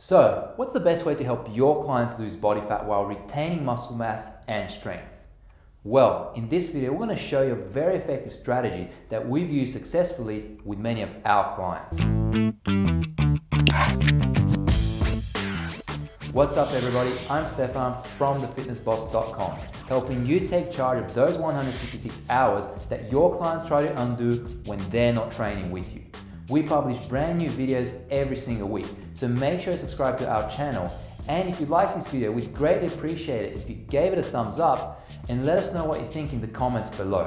So, what's the best way to help your clients lose body fat while retaining muscle mass and strength? Well, in this video, we're going to show you a very effective strategy that we've used successfully with many of our clients. What's up everybody, I'm Stefan from thefitnessboss.com, helping you take charge of those 166 hours that your clients try to undo when they're not training with you. We publish brand new videos every single week, so make sure to subscribe to our channel. And if you like this video, we'd greatly appreciate it if you gave it a thumbs up and let us know what you think in the comments below.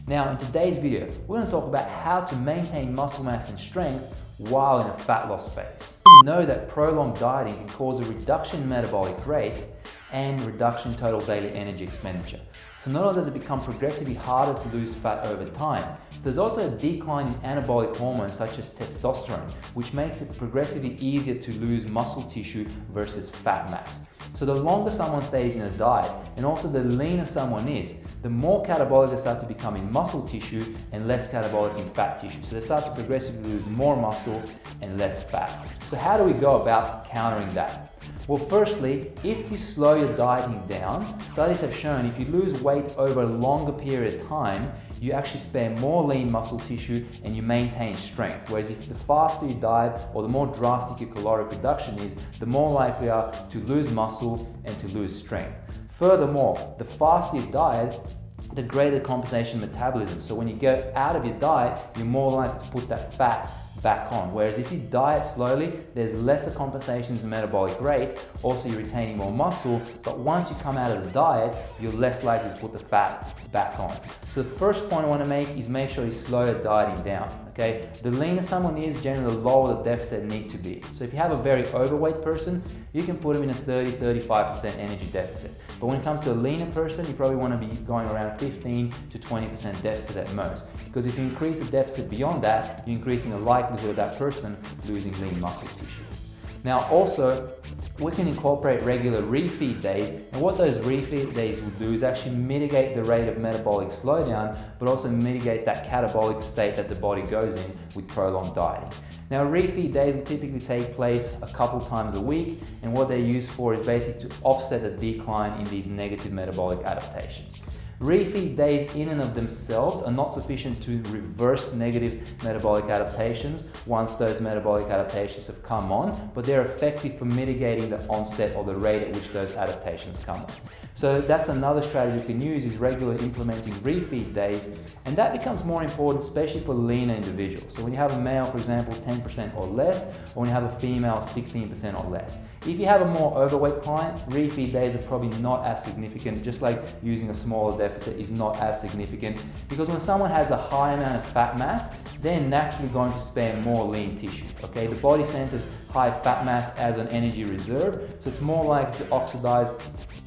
Now in today's video, we're going to talk about how to maintain muscle mass and strength while in a fat loss phase. We know that prolonged dieting can cause a reduction in metabolic rate and reduction in total daily energy expenditure. So not only does it become progressively harder to lose fat over time, there's also a decline in anabolic hormones such as testosterone, which makes it progressively easier to lose muscle tissue versus fat mass. So the longer someone stays in a diet, and also the leaner someone is, the more catabolic they start to become in muscle tissue and less catabolic in fat tissue. So they start to progressively lose more muscle and less fat. So how do we go about countering that? Well, firstly, if you slow your dieting down, studies have shown if you lose weight over a longer period of time, you actually spare more lean muscle tissue and you maintain strength. Whereas if the faster you diet or the more drastic your caloric reduction is, the more likely you are to lose muscle and to lose strength. Furthermore, the faster you diet, the greater compensation metabolism. So when you go out of your diet, you're more likely to put that fat back on. Whereas if you diet slowly, there's lesser compensations in metabolic rate, also you're retaining more muscle, but once you come out of the diet, you're less likely to put the fat back on. So the first point I want to make is make sure you slow your dieting down, okay? The leaner someone is, generally the lower the deficit need to be. So if you have a very overweight person, you can put them in a 30-35% energy deficit. But when it comes to a leaner person, you probably want to be going around 15 to 20% deficit at most. Because if you increase the deficit beyond that, you're increasing the likelihood of that person losing lean muscle tissue. Now also, we can incorporate regular refeed days, and what those refeed days will do is actually mitigate the rate of metabolic slowdown, but also mitigate that catabolic state that the body goes in with prolonged dieting. Now refeed days will typically take place a couple times a week, and what they're used for is basically to offset the decline in these negative metabolic adaptations. Refeed days in and of themselves are not sufficient to reverse negative metabolic adaptations once those metabolic adaptations have come on, but they're effective for mitigating the onset or the rate at which those adaptations come on. So that's another strategy you can use, is regularly implementing refeed days, and that becomes more important especially for leaner individuals. So when you have a male, for example, 10% or less, or when you have a female, 16% or less. If you have a more overweight client, refeed days are probably not as significant, just like using a smaller deficit is not as significant, because when someone has a high amount of fat mass, they're naturally going to spare more lean tissue, okay? The body senses high fat mass as an energy reserve, so it's more likely to oxidize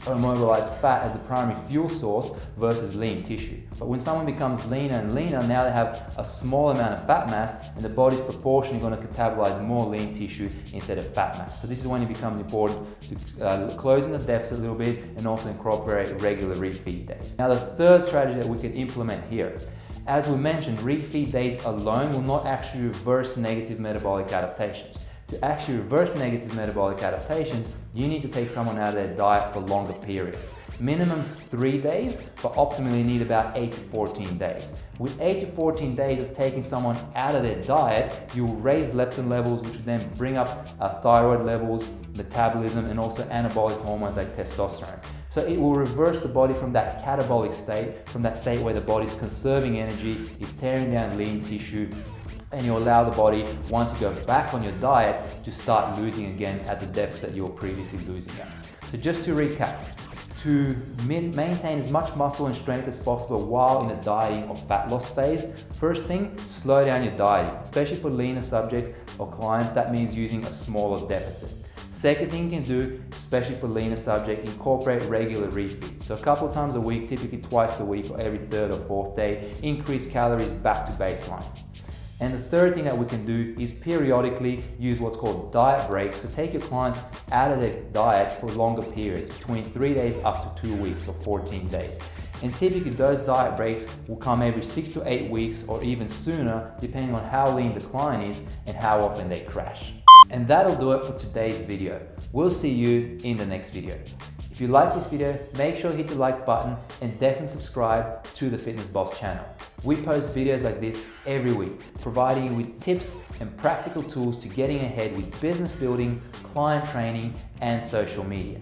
or immobilize fat as the primary fuel source versus lean tissue. But when someone becomes leaner and leaner, now they have a small amount of fat mass, and the body's proportionally going to catabolize more lean tissue instead of fat mass. So this is when it becomes important to closing the deficit a little bit and also incorporate regular refeed days. Now the third strategy that we can implement here, as we mentioned, refeed days alone will not actually reverse negative metabolic adaptations. To actually reverse negative metabolic adaptations, you need to take someone out of their diet for longer periods. Minimum's 3 days, but optimally you need about 8 to 14 days. With 8 to 14 days of taking someone out of their diet, you will raise leptin levels, which will then bring up thyroid levels, metabolism, and also anabolic hormones like testosterone. So it will reverse the body from that catabolic state, from that state where the body's conserving energy, is tearing down lean tissue, and you allow the body, once you go back on your diet, to start losing again at the deficit you were previously losing at. So just to recap, to maintain as much muscle and strength as possible while in a dieting or fat loss phase, first thing, slow down your dieting, especially for leaner subjects or clients. That means using a smaller deficit. Second thing you can do, especially for leaner subject, incorporate regular refeeds. So a couple of times a week, typically twice a week or every third or fourth day, increase calories back to baseline. And the third thing that we can do is periodically use what's called diet breaks. So take your clients out of their diet for longer periods, between 3 days up to 2 weeks or 14 days. And typically those diet breaks will come every 6 to 8 weeks or even sooner, depending on how lean the client is and how often they crash. And that'll do it for today's video. We'll see you in the next video. If you like this video, make sure to hit the like button and definitely subscribe to the Fitness Boss channel. We post videos like this every week, providing you with tips and practical tools to getting ahead with business building, client training, and social media.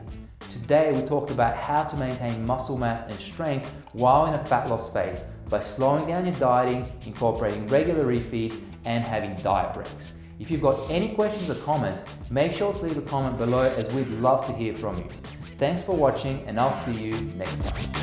Today we talked about how to maintain muscle mass and strength while in a fat loss phase by slowing down your dieting, incorporating regular refeeds, and having diet breaks. If you've got any questions or comments, make sure to leave a comment below as we'd love to hear from you. Thanks for watching, and I'll see you next time.